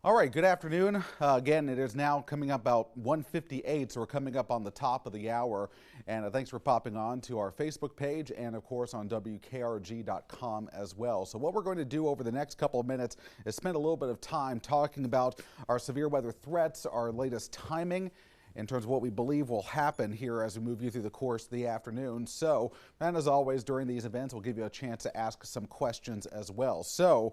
All right, good afternoon. Again, it is now coming up about 1:58, so we're coming up on the top of the hour. And thanks for popping on to our Facebook page and, of course, on WKRG.com as well. So what we're going to do over the next couple of minutes is spend a little bit of time talking about our severe weather threats, our latest timing, in terms of what we believe will happen here as we move you through the course of the afternoon. So, and as always, during these events, we'll give you a chance to ask some questions as well. So,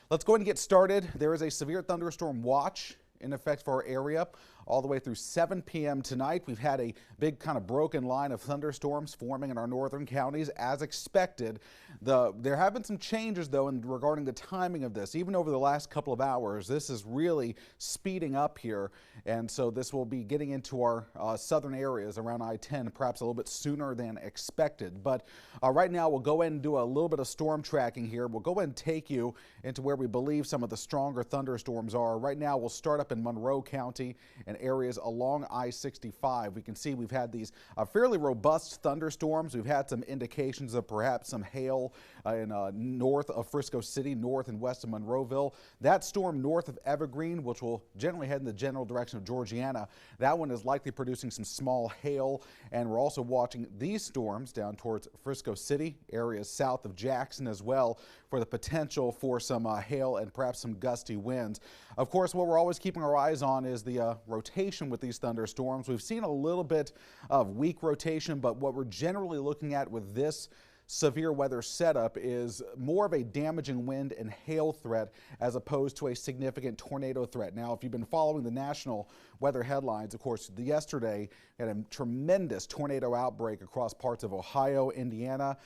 let's go ahead and get started. There is a severe thunderstorm watch in effect for our area all the way through 7 p.m. tonight. We've had a big kind of broken line of thunderstorms forming in our northern counties as expected. There have been some changes, though, regarding the timing of this. Even over the last couple of hours, this is really speeding up here. And so this will be getting into our southern areas around I-10, perhaps a little bit sooner than expected. But right now, we'll go ahead and do a little bit of storm tracking here. We'll go ahead and take you into where we believe some of the stronger thunderstorms are. Right now, we'll start up in Monroe County and areas along I-65. We can see we've had these fairly robust thunderstorms. We've had some indications of perhaps some hail in north of Frisco City, north and west of Monroeville. That storm north of Evergreen, which will generally head in the general direction of Georgiana, that one is likely producing some small hail. And we're also watching these storms down towards Frisco City, areas south of Jackson as well, for the potential for some hail and perhaps some gusty winds. Of course, what we're always keeping our eyes on is the rotation with these thunderstorms. We've seen a little bit of weak rotation, but what we're generally looking at with this severe weather setup is more of a damaging wind and hail threat as opposed to a significant tornado threat. Now, if you've been following the national weather headlines, of course, yesterday had a tremendous tornado outbreak across parts of Ohio, Indiana,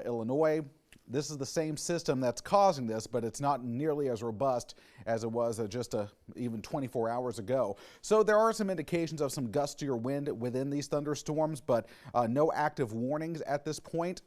Illinois. This is the same system that's causing this, but it's not nearly as robust as it was just even 24 hours ago. So there are some indications of some gustier wind within these thunderstorms, but no active warnings at this point.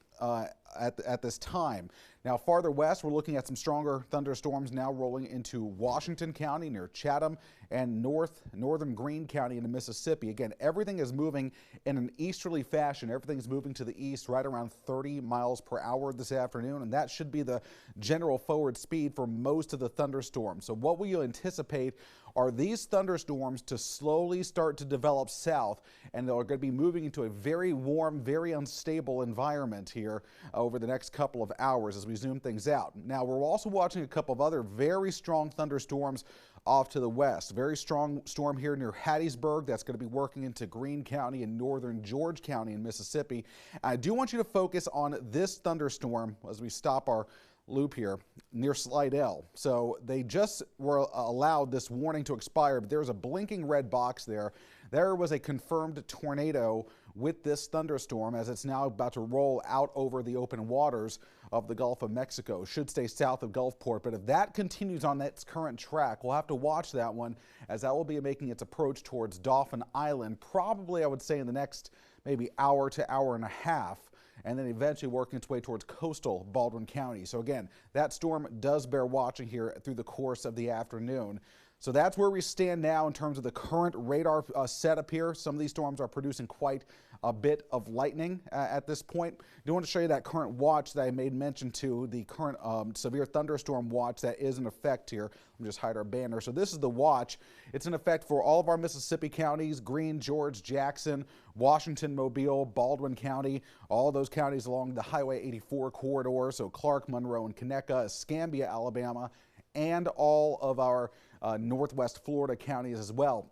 At this time. Now, farther west, we're looking at some stronger thunderstorms now rolling into Washington County near Chatham and northern Greene County into Mississippi. Again, everything is moving in an easterly fashion. Everything's moving to the east right around 30 miles per hour this afternoon, and that should be the general forward speed for most of the thunderstorms. So what will you anticipate are these thunderstorms to slowly start to develop south, and they're going to be moving into a very warm, very unstable environment here over the next couple of hours as we zoom things out. Now, we're also watching a couple of other very strong thunderstorms off to the west. Very strong storm here near Hattiesburg that's going to be working into Greene County and northern George County in Mississippi. I do want you to focus on this thunderstorm as we stop our loop here near Slidell. So they just were allowed this warning to expire, but there's a blinking red box there. There was a confirmed tornado with this thunderstorm as it's now about to roll out over the open waters of the Gulf of Mexico. Should stay south of Gulfport, but if that continues on its current track, we'll have to watch that one as that will be making its approach towards Dauphin Island, probably I would say in the next maybe hour to hour and a half, and then eventually working its way towards coastal Baldwin County. So again, that storm does bear watching here through the course of the afternoon. So that's where we stand now in terms of the current radar setup here. Some of these storms are producing quite a bit of lightning at this point. I do want to show you that current watch that I made mention to, the current severe thunderstorm watch that is in effect here. Let me just hide our banner. So this is the watch. It's in effect for all of our Mississippi counties: Greene, George, Jackson, Washington, Mobile, Baldwin County, all those counties along the Highway 84 corridor. So Clark, Monroe, and Conecuh, Escambia, Alabama, and all of our northwest Florida counties as well.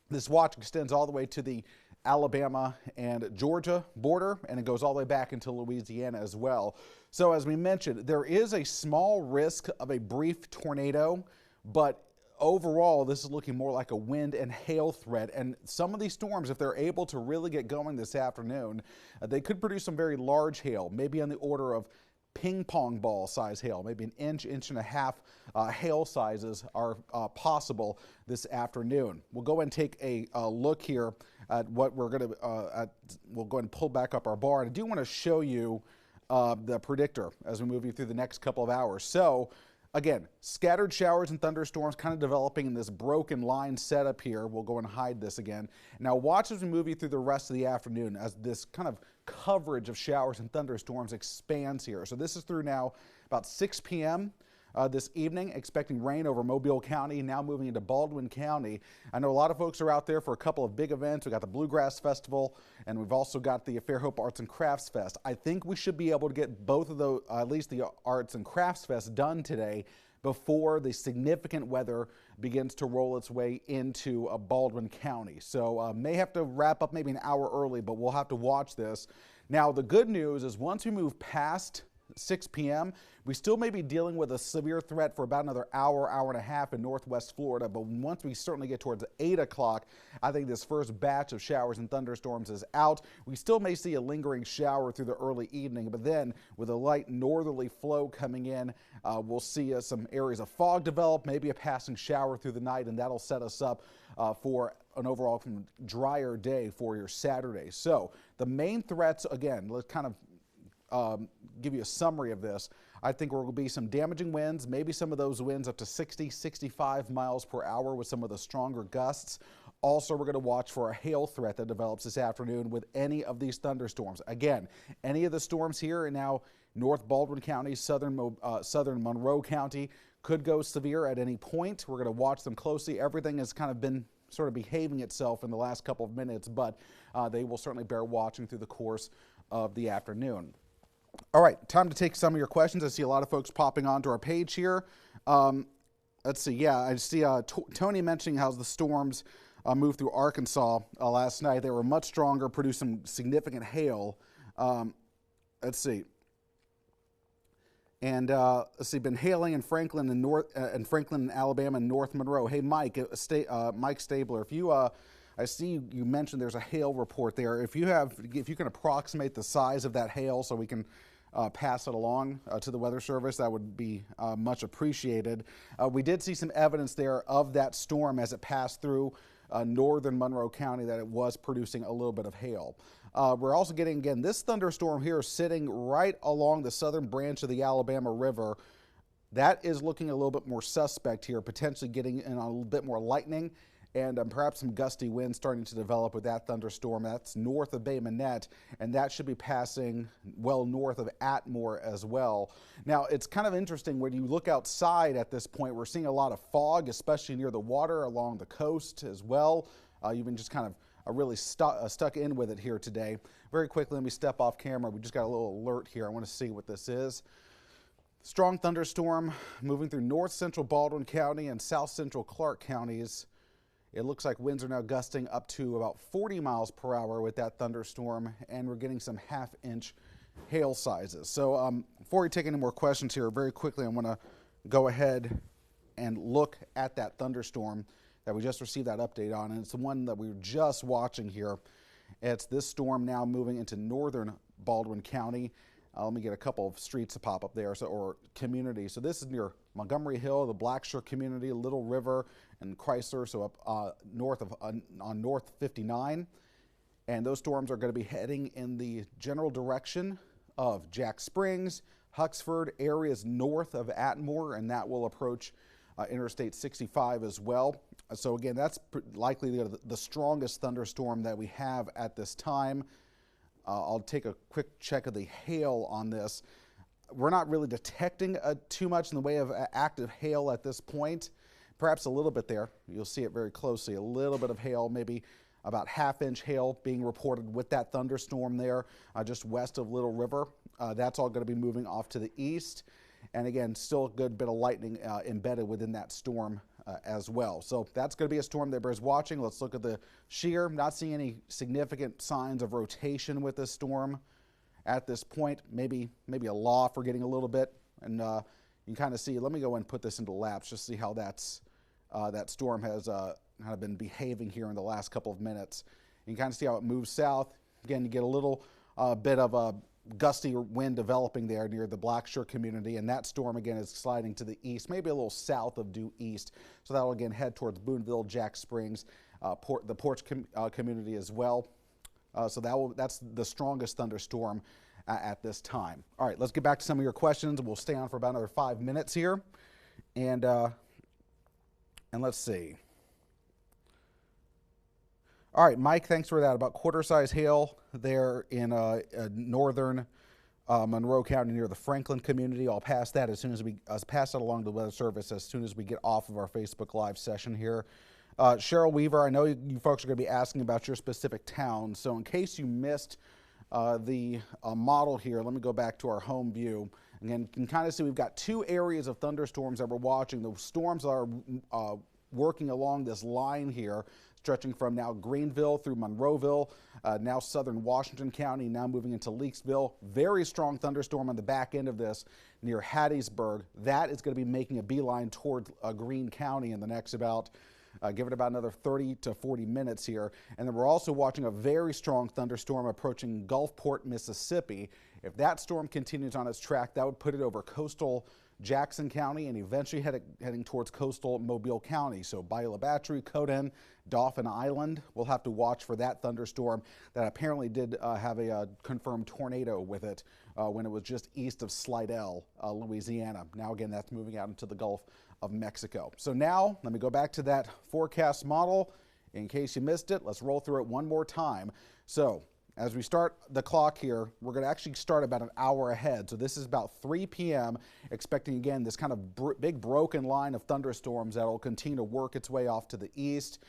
This watch extends all the way to the Alabama and Georgia border, and it goes all the way back into Louisiana as well. So as we mentioned, there is a small risk of a brief tornado, but overall, this is looking more like a wind and hail threat. And some of these storms, if they're able to really get going this afternoon, they could produce some very large hail, maybe on the order of ping pong ball size hail, maybe an inch, inch and a half hail sizes are possible this afternoon. We'll go and take a look here at what we're going to, we'll go ahead and pull back up our bar. And I do want to show you the predictor as we move you through the next couple of hours. So again, scattered showers and thunderstorms kind of developing in this broken line setup here. We'll go and hide this again. Now watch as we move you through the rest of the afternoon as this kind of coverage of showers and thunderstorms expands here. So this is through now about 6 p.m. this evening, expecting rain over Mobile County, now moving into Baldwin County. I know a lot of folks are out there for a couple of big events. We got the Bluegrass Festival, and we've also got the Fairhope Arts and Crafts Fest. I think we should be able to get both of those, at least the Arts and Crafts Fest, done today before the significant weather begins to roll its way into Baldwin County. So may have to wrap up maybe an hour early, but we'll have to watch this. Now, the good news is once we move past 6 p.m., we still may be dealing with a severe threat for about another hour, hour and a half in northwest Florida. But once we certainly get towards 8 o'clock, I think this first batch of showers and thunderstorms is out. We still may see a lingering shower through the early evening, but then with a light northerly flow coming in, we'll see some areas of fog develop, maybe a passing shower through the night, and that'll set us up for an overall drier day for your Saturday. So the main threats, again, let's kind of give you a summary of this. I think there will be some damaging winds, maybe some of those winds up to 60, 65 miles per hour with some of the stronger gusts. Also, we're going to watch for a hail threat that develops this afternoon with any of these thunderstorms. Again, any of the storms here in now North Baldwin County, southern Monroe County could go severe at any point. We're going to watch them closely. Everything has kind of been sort of behaving itself in the last couple of minutes, but they will certainly bear watching through the course of the afternoon. All right, time to take some of your questions. I see a lot of folks popping onto our page here. Let's see. Yeah, I see Tony mentioning how the storms moved through Arkansas last night. They were much stronger, produced some significant hail. Let's see. And let's see, been hailing in Franklin and Franklin, Alabama, and North Monroe. Hey, Mike, Mike Stabler, if you I see you mentioned there's a hail report there. If you can approximate the size of that hail so we can pass it along to the Weather Service, that would be much appreciated. We did see some evidence there of that storm as it passed through northern Monroe County, that it was producing a little bit of hail. We're also getting, again, this thunderstorm here sitting right along the southern branch of the Alabama River. That is looking a little bit more suspect here, potentially getting in a little bit more lightning and perhaps some gusty winds starting to develop with that thunderstorm. That's north of Bay Minette, and that should be passing well north of Atmore as well. Now, it's kind of interesting when you look outside at this point, we're seeing a lot of fog, especially near the water along the coast as well. You've been just kind of really stuck in with it here today. Very quickly, let me step off camera. We just got a little alert here. I want to see what this is. Strong thunderstorm moving through north central Baldwin County and south central Clark counties. It looks like winds are now gusting up to about 40 miles per hour with that thunderstorm, and we're getting some half-inch hail sizes. So before we take any more questions here, very quickly, I want to go ahead and look at that thunderstorm that we just received that update on, and it's the one that we were just watching here. It's this storm now moving into northern Baldwin County. Let me get a couple of streets to pop up there, or communities. So this is near Montgomery Hill, the Blackshear community, Little River, and Chrysler, so up north of on North 59. And those storms are going to be heading in the general direction of Jack Springs, Huxford, areas north of Atmore, and that will approach Interstate 65 as well. So again, that's likely the strongest thunderstorm that we have at this time. I'll take a quick check of the hail on this. We're not really detecting too much in the way of active hail at this point. Perhaps a little bit there. You'll see it very closely. A little bit of hail, maybe about half-inch hail being reported with that thunderstorm there just west of Little River. That's all going to be moving off to the east. And again, still a good bit of lightning embedded within that storm as well. So that's going to be a storm that bears watching. Let's look at the shear. Not seeing any significant signs of rotation with this storm at this point. Maybe a loft for getting a little bit. And you can kind of see, let me go and put this into laps just to see how that storm has kind of been behaving here in the last couple of minutes. You can kind of see how it moves south. Again, you get a little bit of a gusty wind developing there near the Blackshear community, and that storm again is sliding to the east, maybe a little south of due east. So that will again head towards Boonville, Jack Springs, the Porch community as well. So that's the strongest thunderstorm at this time. All right, let's get back to some of your questions. We'll stay on for about another 5 minutes here, and let's see. All right, Mike, thanks for that. About quarter-size hail there in northern Monroe County near the Franklin community. I'll pass that as soon as we pass it along to the Weather Service as soon as we get off of our Facebook Live session here. Cheryl Weaver, I know you folks are going to be asking about your specific town, so in case you missed the model here, let me go back to our home view. Again, you can kind of see we've got two areas of thunderstorms that we're watching. The storms are working along this line here, stretching from now Greenville through Monroeville, now southern Washington County, now moving into Leakesville. Very strong thunderstorm on the back end of this near Hattiesburg. That is going to be making a beeline toward Greene County in the next give it about another 30 to 40 minutes here. And then we're also watching a very strong thunderstorm approaching Gulfport, Mississippi. If that storm continues on its track, that would put it over coastal Jackson County and eventually heading towards coastal Mobile County. So Beulah Battery, Coden, Dauphin Island, we'll have to watch for that thunderstorm that apparently did have a confirmed tornado with it when it was just east of Slidell, Louisiana. Now again, that's moving out into the Gulf of Mexico. So now let me go back to that forecast model. In case you missed it, let's roll through it one more time. So as we start the clock here, we're going to actually start about an hour ahead. So this is about 3 p.m., expecting again this kind of big broken line of thunderstorms that will continue to work its way off to the east.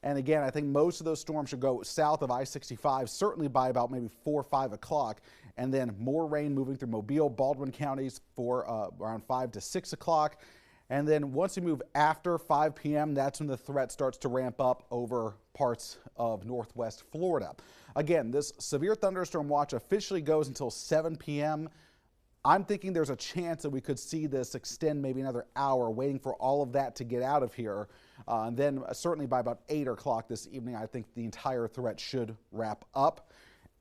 And again, I think most of those storms should go south of I-65, certainly by about maybe 4 or 5 o'clock. And then more rain moving through Mobile, Baldwin counties for around 5 to 6 o'clock. And then once we move after 5 p.m., that's when the threat starts to ramp up over parts of northwest Florida. Again, this severe thunderstorm watch officially goes until 7 p.m. I'm thinking there's a chance that we could see this extend maybe another hour, waiting for all of that to get out of here. And then certainly by about 8 o'clock this evening, I think the entire threat should wrap up.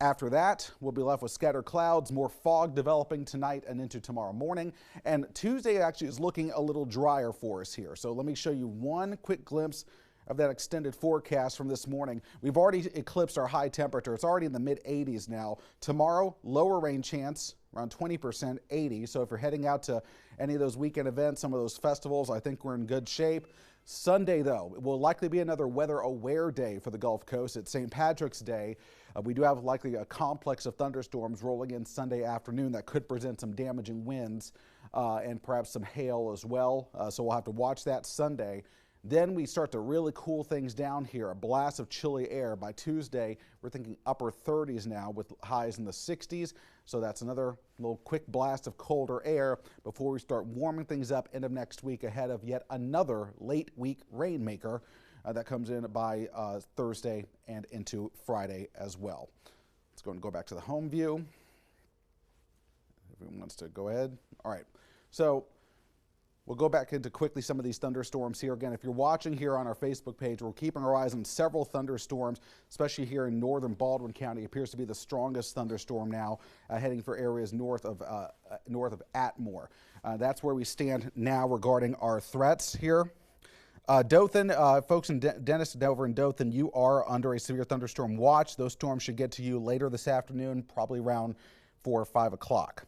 After that, we'll be left with scattered clouds, more fog developing tonight and into tomorrow morning. And Tuesday actually is looking a little drier for us here. So let me show you one quick glimpse of that extended forecast from this morning. We've already eclipsed our high temperature. It's already in the mid 80s now. Tomorrow, lower rain chance, around 20%, 80. So if you're heading out to any of those weekend events, some of those festivals, I think we're in good shape. Sunday, though, it will likely be another weather-aware day for the Gulf Coast. It's St. Patrick's Day. We do have likely a complex of thunderstorms rolling in Sunday afternoon that could present some damaging winds and perhaps some hail as well. So we'll have to watch that Sunday. Then we start to really cool things down here, a blast of chilly air. By Tuesday, we're thinking upper 30s now with highs in the 60s. So that's another little quick blast of colder air before we start warming things up end of next week ahead of yet another late week rainmaker that comes in by Thursday and into Friday as well. Let's go back to the home view. Everyone wants to go ahead. All right. So we'll go back into quickly some of these thunderstorms here. Again, if you're watching here on our Facebook page, we're keeping our eyes on several thunderstorms, especially here in northern Baldwin County. It appears to be the strongest thunderstorm now, heading for areas north of Atmore. That's where we stand now regarding our threats here. Dothan, folks in Dennis, Dover, and Dothan, you are under a severe thunderstorm watch. Those storms should get to you later this afternoon, probably around 4 or 5 o'clock.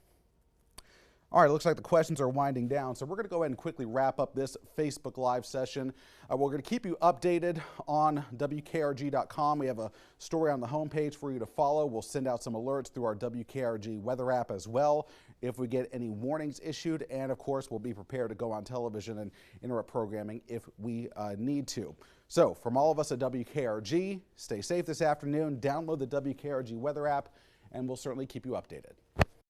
All right, it looks like the questions are winding down, so we're going to go ahead and quickly wrap up this Facebook Live session. We're going to keep you updated on WKRG.com. We have a story on the homepage for you to follow. We'll send out some alerts through our WKRG weather app as well if we get any warnings issued, and of course, we'll be prepared to go on television and interrupt programming if we need to. So, from all of us at WKRG, stay safe this afternoon, download the WKRG weather app, and we'll certainly keep you updated.